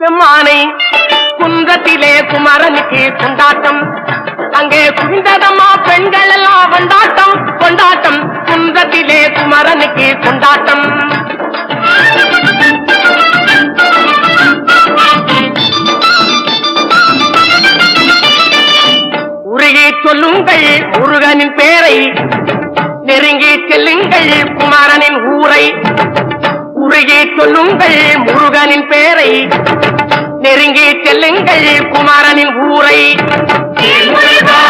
பெம்மானை குன்றத்திலே குமரனுக்கு கொண்டாட்டம் அங்கே குவிந்ததம்மா பெண்கள் எல்லாம் கொண்டாட்டம் கொண்டாட்டம் குன்றத்திலே குமரனுக்கு கொண்டாட்டம் உருகி சொல்லுங்கள் முருகனின் பேரை நெருங்கி செல்லுங்கள் குமரனின் ஊரை உருகி சொல்லுங்கள் முருகனின் பேரை நெருங்கி செல்லுங்கள் குமரனின் ஊரை